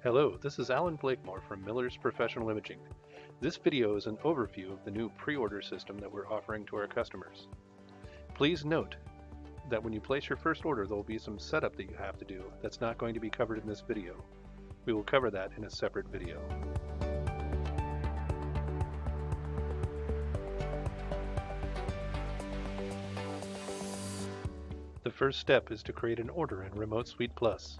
Hello, this is Alan Blakemore from Miller's Professional Imaging. This video is an overview of the new pre-order system that we're offering to our customers. Please note that when you place your first order, there will be some setup that you have to do that's not going to be covered in this video. We will cover that in a separate video. The first step is to create an order in Remote Suite Plus.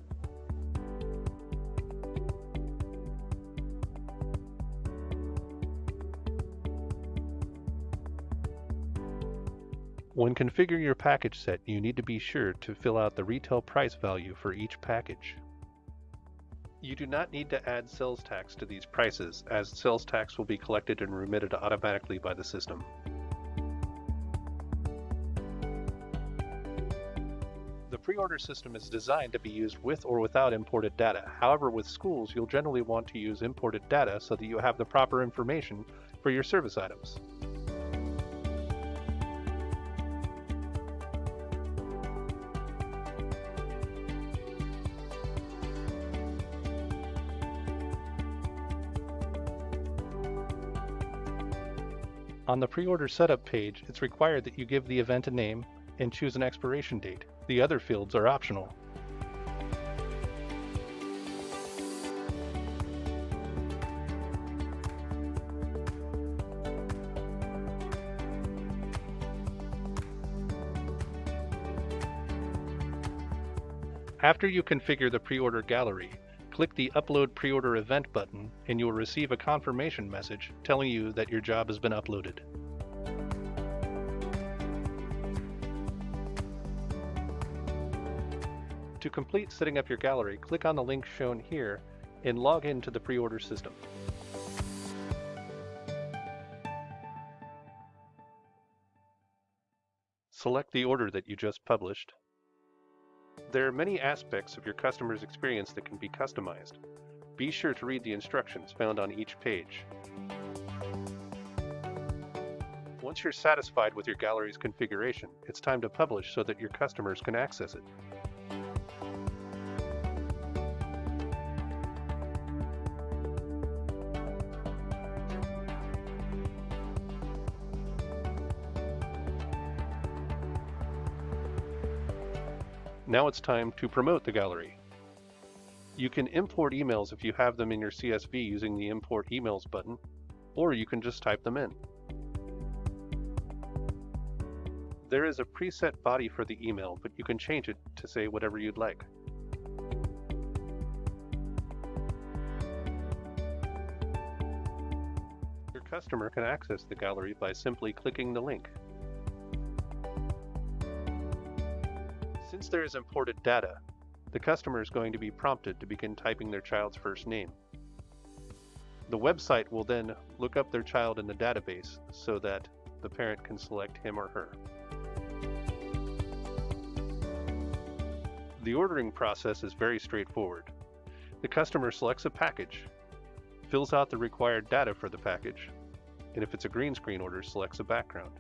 When configuring your package set, you need to be sure to fill out the retail price value for each package. You do not need to add sales tax to these prices, as sales tax will be collected and remitted automatically by the system. The pre-order system is designed to be used with or without imported data. However, with schools, you'll generally want to use imported data so that you have the proper information for your service items. On the pre-order setup page, it's required that you give the event a name and choose an expiration date. The other fields are optional. After you configure the pre-order gallery, click the Upload Pre-Order Event button and you will receive a confirmation message telling you that your job has been uploaded. To complete setting up your gallery, click on the link shown here and log into the pre-order system. Select the order that you just published. There are many aspects of your customer's experience that can be customized. Be sure to read the instructions found on each page. Once you're satisfied with your gallery's configuration, it's time to publish so that your customers can access it. Now it's time to promote the gallery. You can import emails if you have them in your CSV using the Import Emails button, or you can just type them in. There is a preset body for the email, but you can change it to say whatever you'd like. Your customer can access the gallery by simply clicking the link. Since there is imported data, the customer is going to be prompted to begin typing their child's first name. The website will then look up their child in the database so that the parent can select him or her. The ordering process is very straightforward. The customer selects a package, fills out the required data for the package, and if it's a green screen order, selects a background.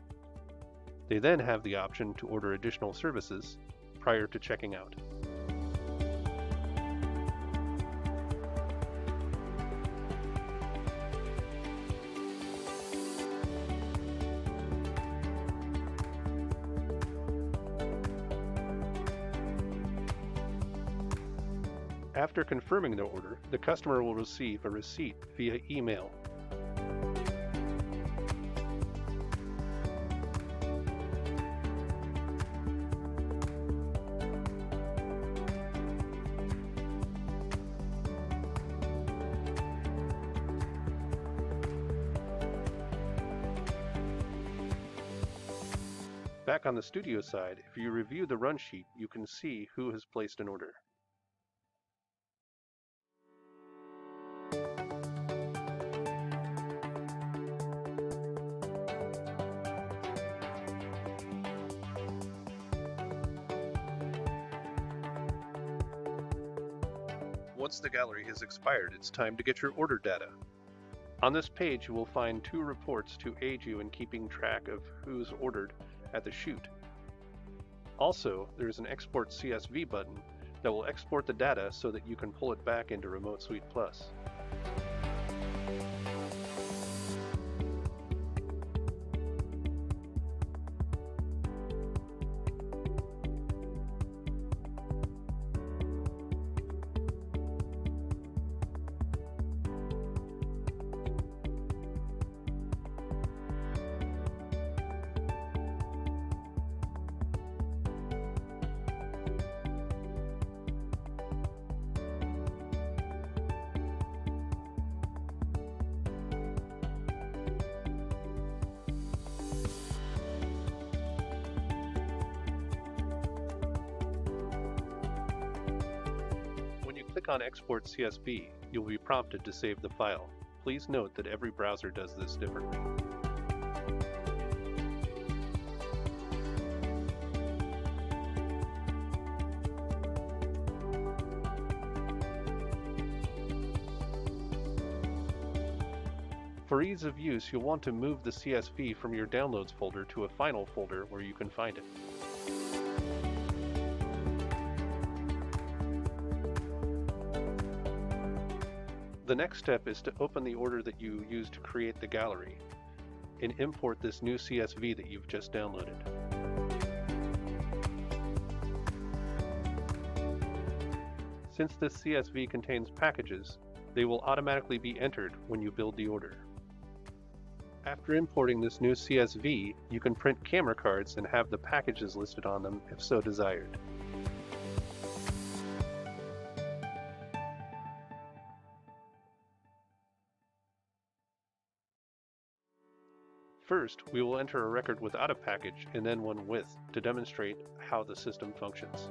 They then have the option to order additional services prior to checking out. After confirming the order, the customer will receive a receipt via email. Back on the studio side, if you review the run sheet, you can see who has placed an order. Once the gallery has expired, it's time to get your order data. On this page, you will find two reports to aid you in keeping track of who's ordered at the shoot. Also, there's an Export CSV button that will export the data so that you can pull it back into Remote Suite Plus. When you click on Export CSV, you'll be prompted to save the file. Please note that every browser does this differently. For ease of use, you'll want to move the CSV from your Downloads folder to a Final folder where you can find it. The next step is to open the order that you used to create the gallery and import this new CSV that you've just downloaded. Since this CSV contains packages, they will automatically be entered when you build the order. After importing this new CSV, you can print camera cards and have the packages listed on them if so desired. First, we will enter a record without a package and then one with to demonstrate how the system functions.